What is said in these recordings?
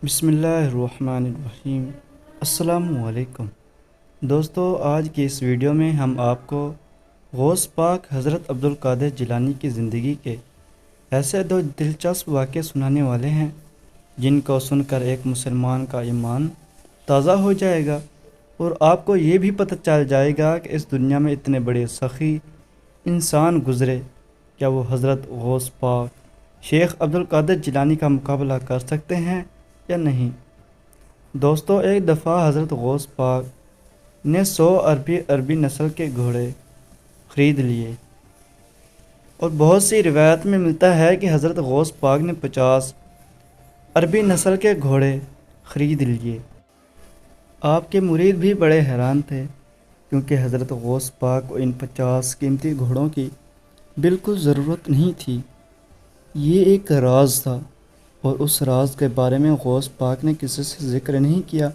بسم اللہ الرحمن الرحیم۔ السلام علیکم دوستو، آج کی اس ویڈیو میں ہم آپ کو غوث پاک حضرت عبدالقادر جیلانی کی زندگی کے ایسے دو دلچسپ واقعے سنانے والے ہیں جن کو سن کر ایک مسلمان کا ایمان تازہ ہو جائے گا، اور آپ کو یہ بھی پتہ چل جائے گا کہ اس دنیا میں اتنے بڑے سخی انسان گزرے، کیا وہ حضرت غوث پاک شیخ عبدالقادر جیلانی کا مقابلہ کر سکتے ہیں یا نہیں۔ دوستو، ایک دفعہ حضرت غوث پاک نے 100 عربی نسل کے گھوڑے خرید لیے، اور بہت سی روایت میں ملتا ہے کہ حضرت غوث پاک نے 50 عربی نسل کے گھوڑے خرید لیے۔ آپ کے مرید بھی بڑے حیران تھے، کیونکہ حضرت غوث پاک کو ان 50 قیمتی گھوڑوں کی بالکل ضرورت نہیں تھی۔ یہ ایک راز تھا، اور اس راز کے بارے میں غوث پاک نے کسی سے ذکر نہیں کیا،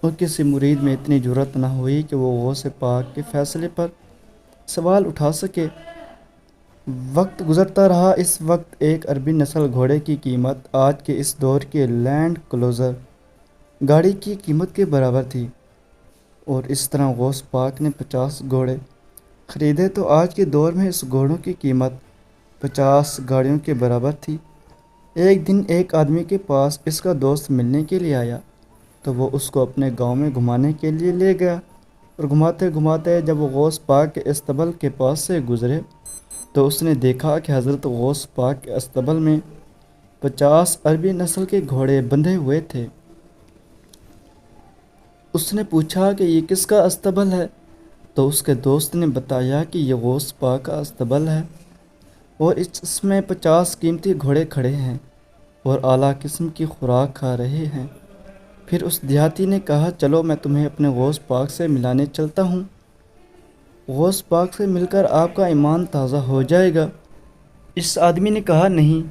اور کسی مرید میں اتنی جرأت نہ ہوئی کہ وہ غوث پاک کے فیصلے پر سوال اٹھا سکے۔ وقت گزرتا رہا۔ اس وقت ایک عربی نسل گھوڑے کی قیمت آج کے اس دور کے لینڈ کلوزر گاڑی کی قیمت کے برابر تھی، اور اس طرح غوث پاک نے 50 گھوڑے خریدے تو آج کے دور میں اس گھوڑوں کی قیمت 50 گاڑیوں کے برابر تھی۔ ایک دن ایک آدمی کے پاس اس کا دوست ملنے کے لیے آیا، تو وہ اس کو اپنے گاؤں میں گھمانے کے لیے لے گیا، اور گھماتے گھماتے جب وہ غوث پاک کے استبل کے پاس سے گزرے تو اس نے دیکھا کہ حضرت غوث پاک کے استبل میں 50 عربی نسل کے گھوڑے بندھے ہوئے تھے۔ اس نے پوچھا کہ یہ کس کا استبل ہے؟ تو اس کے دوست نے بتایا کہ یہ غوث پاک کا استبل ہے، اور اس میں 50 قیمتی گھوڑے کھڑے ہیں اور اعلیٰ قسم کی خوراک کھا رہے ہیں۔ پھر اس دیہاتی نے کہا، چلو میں تمہیں اپنے غوث پاک سے ملانے چلتا ہوں، غوث پاک سے مل کر آپ کا ایمان تازہ ہو جائے گا۔ اس آدمی نے کہا، نہیں،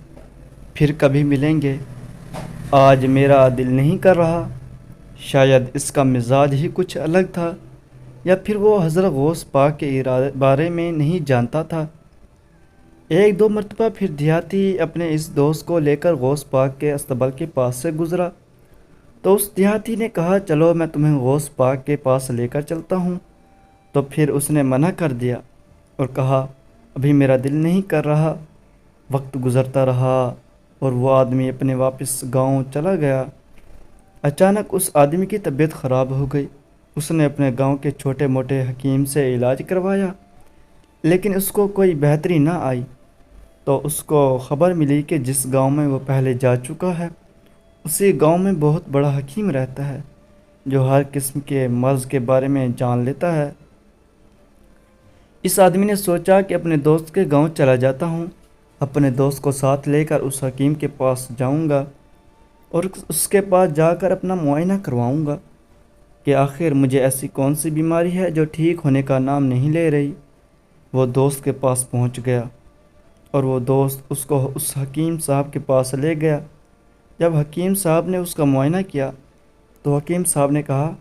پھر کبھی ملیں گے، آج میرا دل نہیں کر رہا۔ شاید اس کا مزاج ہی کچھ الگ تھا، یا پھر وہ حضرت غوث پاک کے بارے میں نہیں جانتا تھا۔ ایک دو مرتبہ پھر دیہاتی اپنے اس دوست کو لے کر غوث پاک کے استبل کے پاس سے گزرا، تو اس دیہاتی نے کہا، چلو میں تمہیں غوث پاک کے پاس لے کر چلتا ہوں۔ تو پھر اس نے منع کر دیا اور کہا، ابھی میرا دل نہیں کر رہا۔ وقت گزرتا رہا اور وہ آدمی اپنے واپس گاؤں چلا گیا۔ اچانک اس آدمی کی طبیعت خراب ہو گئی۔ اس نے اپنے گاؤں کے چھوٹے موٹے حکیم سے علاج کروایا، لیکن اس کو کوئی بہتری نہ آئی۔ تو اس کو خبر ملی کہ جس گاؤں میں وہ پہلے جا چکا ہے، اسی گاؤں میں بہت بڑا حکیم رہتا ہے جو ہر قسم کے مرض کے بارے میں جان لیتا ہے۔ اس آدمی نے سوچا کہ اپنے دوست کے گاؤں چلا جاتا ہوں، اپنے دوست کو ساتھ لے کر اس حکیم کے پاس جاؤں گا، اور اس کے پاس جا کر اپنا معائنہ کرواؤں گا کہ آخر مجھے ایسی کون سی بیماری ہے جو ٹھیک ہونے کا نام نہیں لے رہی۔ وہ دوست کے پاس پہنچ گیا، اور وہ دوست اس کو اس حکیم صاحب کے پاس لے گیا۔ جب حکیم صاحب نے اس کا معائنہ کیا تو حکیم صاحب نے کہا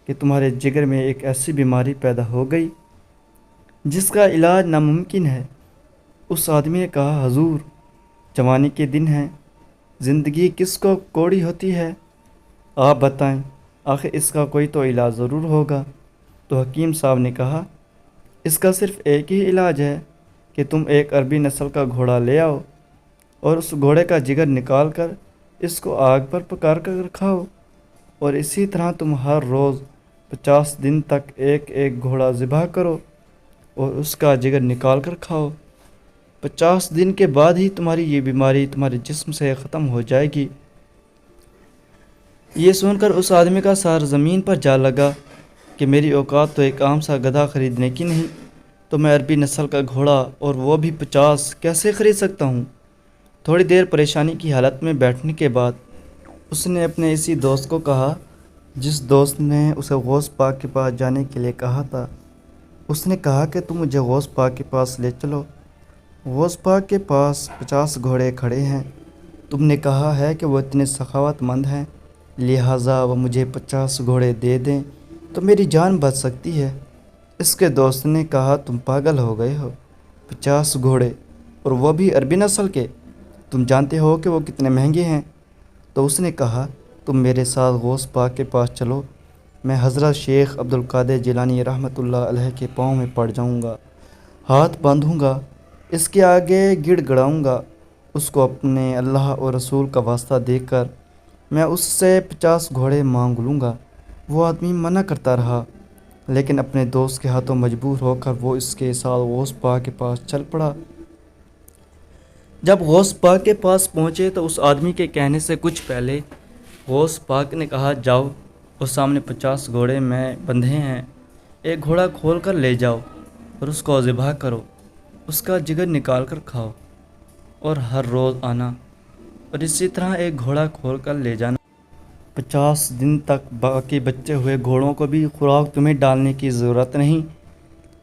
کہ تمہارے جگر میں ایک ایسی بیماری پیدا ہو گئی جس کا علاج ناممکن ہے۔ اس آدمی نے کہا، حضور، جوانی کے دن ہیں، زندگی کس کو کوڑی ہوتی ہے، آپ بتائیں، آخر اس کا کوئی تو علاج ضرور ہوگا۔ تو حکیم صاحب نے کہا، اس کا صرف ایک ہی علاج ہے کہ تم ایک عربی نسل کا گھوڑا لے آؤ، اور اس گھوڑے کا جگر نکال کر اس کو آگ پر پکار کر کھاؤ، اور اسی طرح تم ہر روز 50 دن تک ایک ایک گھوڑا ذبح کرو اور اس کا جگر نکال کر کھاؤ۔ 50 دن کے بعد ہی تمہاری یہ بیماری تمہارے جسم سے ختم ہو جائے گی۔ یہ سن کر اس آدمی کا سر زمین پر جا لگا کہ میری اوقات تو ایک عام سا گدھا خریدنے کی نہیں، تو میں عربی نسل کا گھوڑا، اور وہ بھی 50، کیسے خرید سکتا ہوں؟ تھوڑی دیر پریشانی کی حالت میں بیٹھنے کے بعد اس نے اپنے اسی دوست کو کہا جس دوست نے اسے غوث پاک کے پاس جانے کے لیے کہا تھا۔ اس نے کہا کہ تم مجھے غوث پاک کے پاس لے چلو، غوث پاک کے پاس 50 گھوڑے کھڑے ہیں، تم نے کہا ہے کہ وہ اتنے سخاوت مند ہیں، لہٰذا وہ مجھے 50 گھوڑے دے دیں تو میری جان بچ سکتی ہے۔ اس کے دوست نے کہا، تم پاگل ہو گئے ہو، 50 گھوڑے، اور وہ بھی عربی نسل کے، تم جانتے ہو کہ وہ کتنے مہنگے ہیں؟ تو اس نے کہا، تم میرے ساتھ غوث پاک کے پاس چلو، میں حضرت شیخ عبدالقادر جیلانی رحمۃ اللہ علیہ کے پاؤں میں پڑ جاؤں گا، ہاتھ باندھوں گا، اس کے آگے گڑ گڑاؤں گا، اس کو اپنے اللہ اور رسول کا واسطہ دے کر میں اس سے 50 گھوڑے مانگ لوں گا۔ وہ آدمی منع کرتا رہا، لیکن اپنے دوست کے ہاتھوں مجبور ہو کر وہ اس کے ساتھ غوث پاک کے پاس چل پڑا۔ جب غوث پاک کے پاس پہنچے تو اس آدمی کے کہنے سے کچھ پہلے غوث پاک نے کہا، جاؤ، اور سامنے 50 گھوڑے میں بندھے ہیں، ایک گھوڑا کھول کر لے جاؤ اور اس کو ذبح کرو، اس کا جگر نکال کر کھاؤ اور ہر روز آنا اور اسی طرح ایک گھوڑا کھول کر لے جانا۔ 50 دن تک باقی بچے ہوئے گھوڑوں کو بھی خوراک تمہیں ڈالنے کی ضرورت نہیں،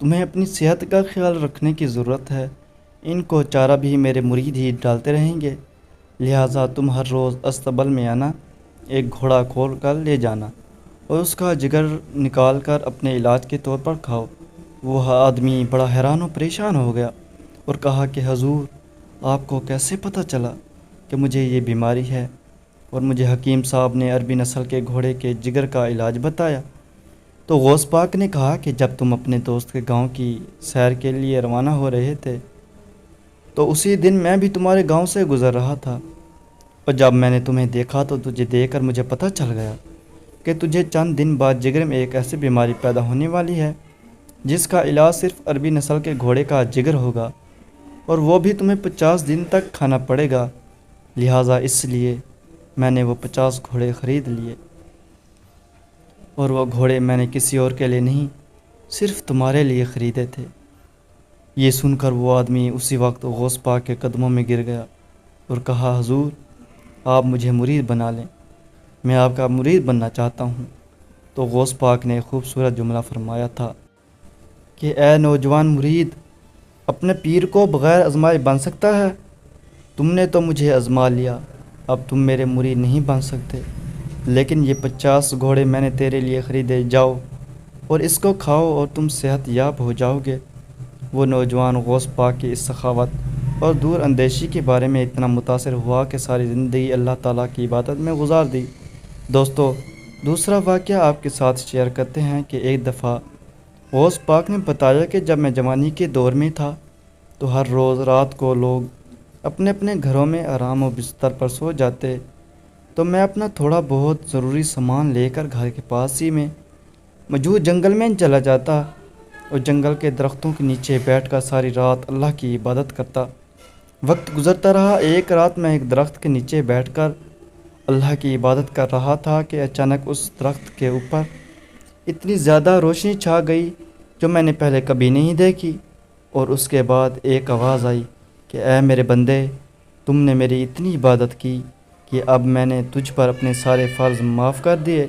تمہیں اپنی صحت کا خیال رکھنے کی ضرورت ہے، ان کو چارہ بھی میرے مرید ہی ڈالتے رہیں گے، لہٰذا تم ہر روز استبل میں آنا، ایک گھوڑا کھول کر لے جانا اور اس کا جگر نکال کر اپنے علاج کے طور پر کھاؤ۔ وہ آدمی بڑا حیران و پریشان ہو گیا اور کہا کہ حضور، آپ کو کیسے پتہ چلا کہ مجھے یہ بیماری ہے؟ اور مجھے حکیم صاحب نے عربی نسل کے گھوڑے کے جگر کا علاج بتایا۔ تو غوث پاک نے کہا کہ جب تم اپنے دوست کے گاؤں کی سیر کے لیے روانہ ہو رہے تھے تو اسی دن میں بھی تمہارے گاؤں سے گزر رہا تھا، اور جب میں نے تمہیں دیکھا تو تجھے دیکھ کر مجھے پتہ چل گیا کہ تجھے چند دن بعد جگر میں ایک ایسی بیماری پیدا ہونے والی ہے جس کا علاج صرف عربی نسل کے گھوڑے کا جگر ہوگا، اور وہ بھی تمہیں 50 دن تک کھانا پڑے گا، لہٰذا اس لیے میں نے وہ 50 گھوڑے خرید لیے، اور وہ گھوڑے میں نے کسی اور کے لیے نہیں، صرف تمہارے لیے خریدے تھے۔ یہ سن کر وہ آدمی اسی وقت غوث پاک کے قدموں میں گر گیا اور کہا، حضور، آپ مجھے مرید بنا لیں، میں آپ کا مرید بننا چاہتا ہوں۔ تو غوث پاک نے ایک خوبصورت جملہ فرمایا تھا کہ اے نوجوان مرید، اپنے پیر کو بغیر آزمائے بن سکتا ہے؟ تم نے تو مجھے آزما لیا، اب تم میرے مرید نہیں بن سکتے، لیکن یہ 50 گھوڑے میں نے تیرے لیے خریدے، جاؤ اور اس کو کھاؤ اور تم صحت یاب ہو جاؤ گے۔ وہ نوجوان غوث پاک کی اس سخاوت اور دور اندیشی کے بارے میں اتنا متاثر ہوا کہ ساری زندگی اللہ تعالیٰ کی عبادت میں گزار دی۔ دوستو، دوسرا واقعہ آپ کے ساتھ شیئر کرتے ہیں کہ ایک دفعہ غوث پاک نے بتایا کہ جب میں جوانی کے دور میں تھا تو ہر روز رات کو لوگ اپنے اپنے گھروں میں آرام و بستر پر سو جاتے تو میں اپنا تھوڑا بہت ضروری سامان لے کر گھر کے پاس ہی میں موجود جنگل میں چلا جاتا اور جنگل کے درختوں کے نیچے بیٹھ کر ساری رات اللہ کی عبادت کرتا۔ وقت گزرتا رہا، ایک رات میں ایک درخت کے نیچے بیٹھ کر اللہ کی عبادت کر رہا تھا کہ اچانک اس درخت کے اوپر اتنی زیادہ روشنی چھا گئی جو میں نے پہلے کبھی نہیں دیکھی، اور اس کے بعد ایک آواز آئی کہ اے میرے بندے، تم نے میری اتنی عبادت کی کہ اب میں نے تجھ پر اپنے سارے فرض معاف کر دیے۔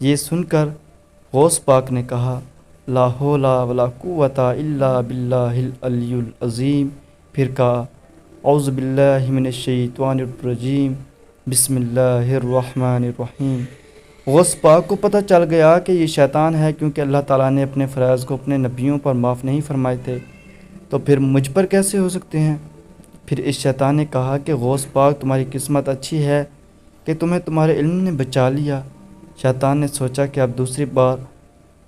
یہ سن کر غوث پاک نے کہا، لا حول ولا قوت الا باللہ العلی العظیم، پھر کہا، اعوذ باللہ من الشیطان الرجیم، بسم اللہ الرحمن الرحیم۔ غوث پاک کو پتہ چل گیا کہ یہ شیطان ہے، کیونکہ اللہ تعالیٰ نے اپنے فرائض کو اپنے نبیوں پر معاف نہیں فرمائے تھے، تو پھر مجھ پر کیسے ہو سکتے ہیں؟ پھر اس شیطان نے کہا کہ غوث پاک، تمہاری قسمت اچھی ہے کہ تمہیں تمہارے علم نے بچا لیا۔ شیطان نے سوچا کہ اب دوسری بار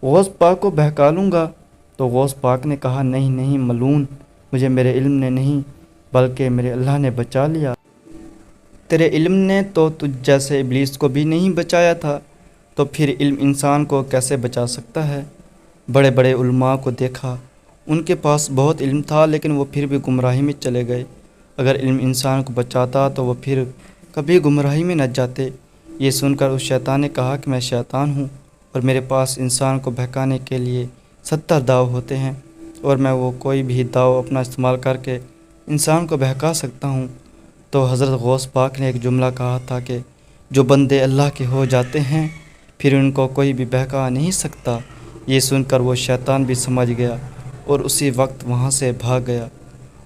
غوث پاک کو بہکا لوں گا، تو غوث پاک نے کہا، نہیں نہیں ملعون، مجھے میرے علم نے نہیں بلکہ میرے اللہ نے بچا لیا۔ تیرے علم نے تو تجھ جیسے ابلیس کو بھی نہیں بچایا تھا، تو پھر علم انسان کو کیسے بچا سکتا ہے؟ بڑے بڑے علماء کو دیکھا، ان کے پاس بہت علم تھا لیکن وہ پھر بھی گمراہی میں چلے گئے۔ اگر علم انسان کو بچاتا تو وہ پھر کبھی گمراہی میں نہ جاتے۔ یہ سن کر اس شیطان نے کہا کہ میں شیطان ہوں اور میرے پاس انسان کو بہکانے کے لیے 70 داؤ ہوتے ہیں، اور میں وہ کوئی بھی داؤ اپنا استعمال کر کے انسان کو بہکا سکتا ہوں۔ تو حضرت غوث پاک نے ایک جملہ کہا تھا کہ جو بندے اللہ کے ہو جاتے ہیں پھر ان کو کوئی بھی بہکا نہیں سکتا۔ یہ سن کر وہ شیطان بھی سمجھ گیا اور اسی وقت وہاں سے بھاگ گیا،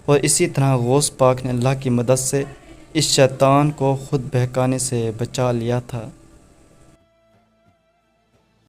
اور اسی طرح غوث پاک نے اللہ کی مدد سے اس شیطان کو خود بہکانے سے بچا لیا تھا۔